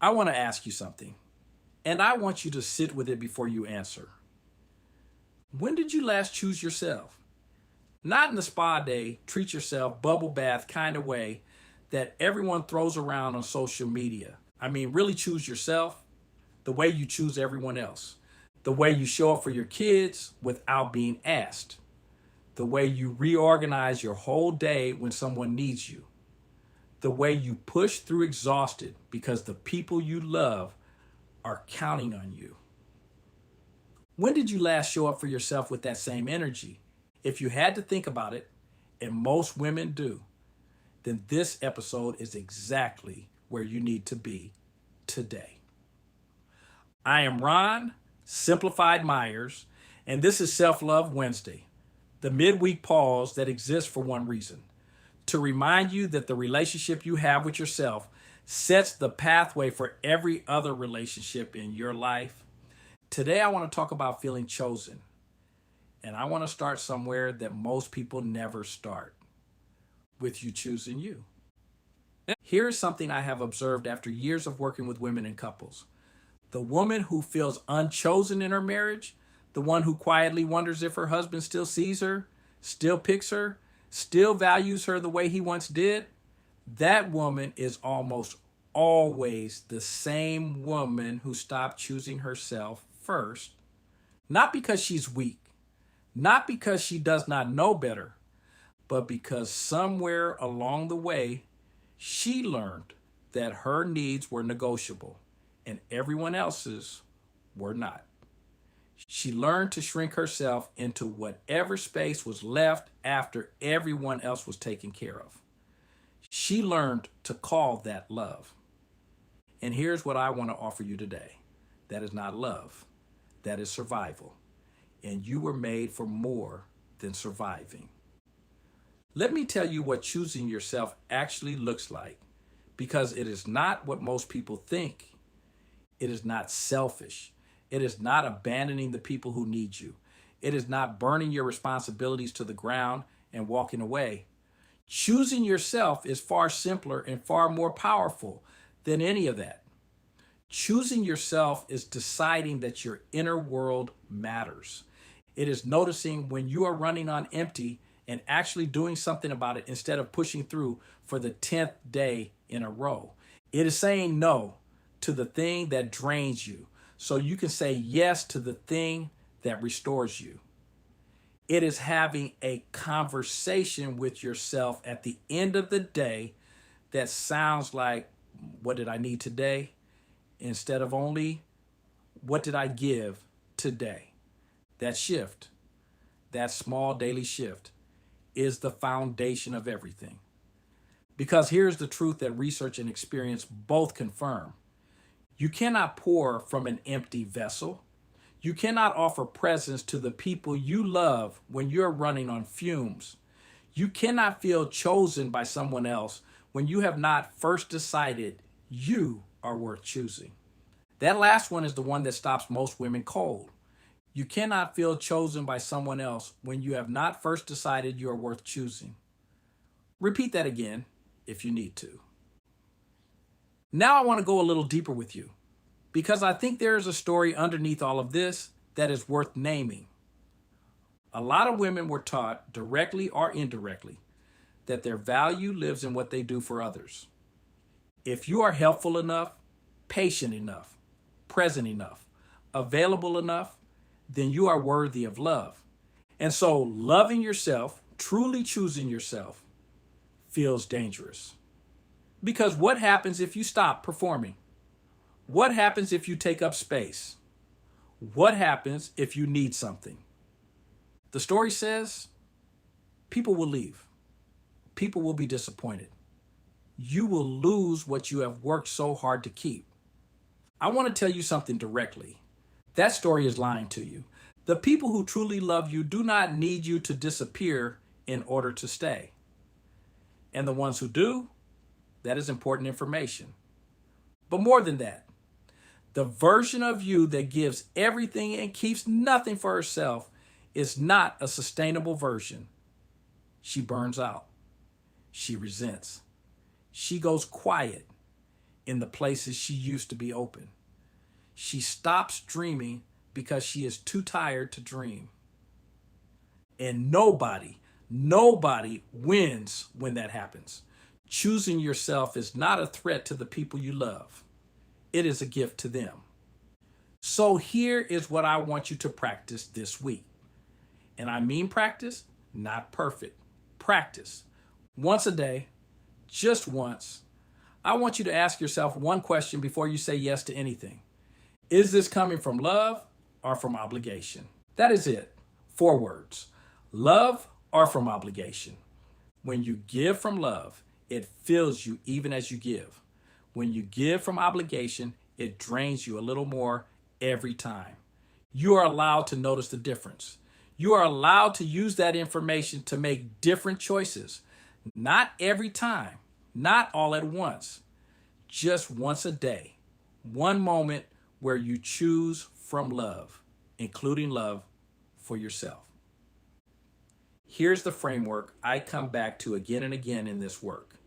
I want to ask you something, and I want you to sit with it before you answer. When did you last choose yourself? Not in the spa day, treat yourself, bubble bath kind of way that everyone throws around on social media. I mean, really choose yourself the way you choose everyone else, the way you show up for your kids without being asked, the way you reorganize your whole day when someone needs you, the way you push through exhausted because the people you love are counting on you. When did you last show up for yourself with that same energy? If you had to think about it, and most women do, then this episode is exactly where you need to be today. I am Ron, Simplified Myers, and this is Self Love Wednesday, the midweek pause that exists for one reason: to remind you that the relationship you have with yourself sets the pathway for every other relationship in your life. Today, I want to talk about feeling chosen. And I want to start somewhere that most people never start, with you choosing you. Here's something I have observed after years of working with women and couples. The woman who feels unchosen in her marriage, the one who quietly wonders if her husband still sees her, still picks her, still values her the way he once did, that woman is almost always the same woman who stopped choosing herself first, not because she's weak, not because she does not know better, but because somewhere along the way, she learned that her needs were negotiable and everyone else's were not. She learned to shrink herself into whatever space was left after everyone else was taken care of. She learned to call that love. And here's what I want to offer you today. That is not love. That is survival. And you were made for more than surviving. Let me tell you what choosing yourself actually looks like, because it is not what most people think. It is not selfish. It is not abandoning the people who need you. It is not burning your responsibilities to the ground and walking away. Choosing yourself is far simpler and far more powerful than any of that. Choosing yourself is deciding that your inner world matters. It is noticing when you are running on empty and actually doing something about it instead of pushing through for the 10th day in a row. It is saying no to the thing that drains you so you can say yes to the thing that restores you. It is having a conversation with yourself at the end of the day that sounds like, what did I need today? Instead of only, what did I give today? That shift, that small daily shift, is the foundation of everything. Because here's the truth that research and experience both confirm. You cannot pour from an empty vessel. You cannot offer presents to the people you love when you're running on fumes. You cannot feel chosen by someone else when you have not first decided you are worth choosing. That last one is the one that stops most women cold. You cannot feel chosen by someone else when you have not first decided you are worth choosing. Repeat that again if you need to. Now I want to go a little deeper with you, because I think there is a story underneath all of this that is worth naming. A lot of women were taught, directly or indirectly, that their value lives in what they do for others. If you are helpful enough, patient enough, present enough, available enough, then you are worthy of love. And so loving yourself, truly choosing yourself, feels dangerous. Because what happens if you stop performing? What happens if you take up space? What happens if you need something? The story says people will leave. People will be disappointed. You will lose what you have worked so hard to keep. I want to tell you something directly. That story is lying to you. The people who truly love you do not need you to disappear in order to stay. And the ones who do, that is important information. But more than that, the version of you that gives everything and keeps nothing for herself is not a sustainable version. She burns out. She resents. She goes quiet. in the places she used to be open. She stops dreaming because she is too tired to dream. And nobody wins when that happens. Choosing yourself is not a threat to the people you love. It is a gift to them. So here is what I want you to practice this week. And I mean practice, not perfect. Practice. Once a day, just once. I want you to ask yourself one question before you say yes to anything. Is this coming from love or from obligation? That is it. 4 words. Love or from obligation. When you give from love, it fills you even as you give. When you give from obligation, it drains you a little more every time. You are allowed to notice the difference. You are allowed to use that information to make different choices. Not every time, not all at once, just once a day. One moment where you choose from love, including love for yourself. Here's the framework I come back to again and again in this work.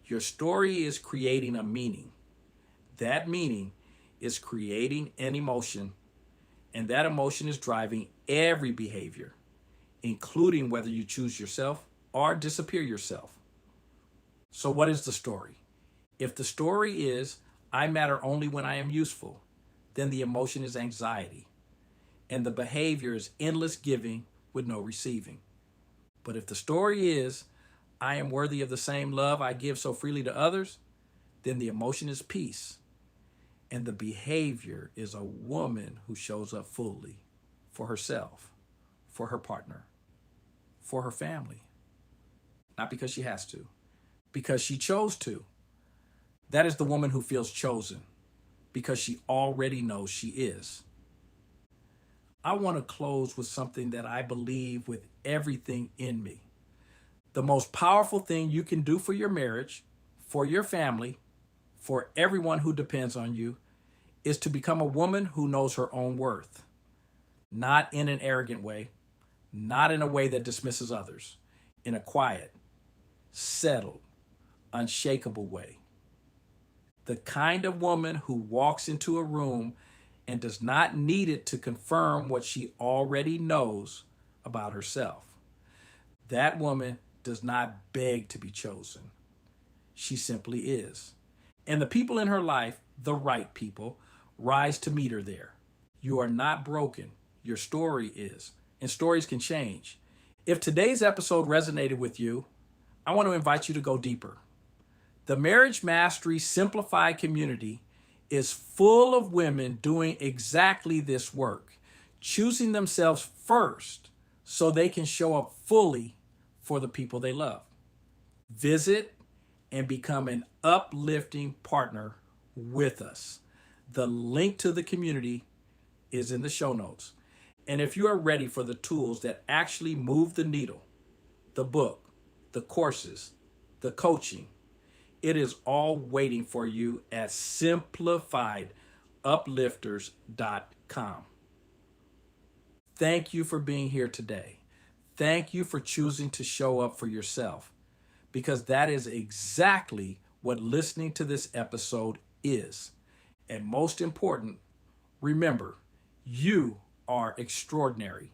Your story is creating a meaning. That meaning is creating an emotion, and that emotion is driving every behavior, including whether you choose yourself or disappear yourself. So what is the story? If the story is, I matter only when I am useful, then the emotion is anxiety, and the behavior is endless giving with no receiving. But if the story is, I am worthy of the same love I give so freely to others, then the emotion is peace. And the behavior is a woman who shows up fully for herself, for her partner, for her family. Not because she has to, because she chose to. That is the woman who feels chosen because she already knows she is. I want to close with something that I believe with everything in me. The most powerful thing you can do for your marriage, for your family, for everyone who depends on you, is to become a woman who knows her own worth. Not in an arrogant way, not in a way that dismisses others, in a quiet, settled, unshakable way. The kind of woman who walks into a room and does not need it to confirm what she already knows about herself. That woman does not beg to be chosen. She simply is. And the people in her life, the right people, rise to meet her there. You are not broken. Your story is. And stories can change. If today's episode resonated with you, I want to invite you to go deeper. The Marriage Mastery Simplified community is full of women doing exactly this work, choosing themselves first so they can show up fully for the people they love. Visit and become an uplifting partner with us. The link to the community is in the show notes. And if you are ready for the tools that actually move the needle, the book, the courses, the coaching, it is all waiting for you at simplifieduplifters.com. Thank you for being here today. Thank you for choosing to show up for yourself, because that is exactly what listening to this episode is. And most important, remember, you are extraordinary.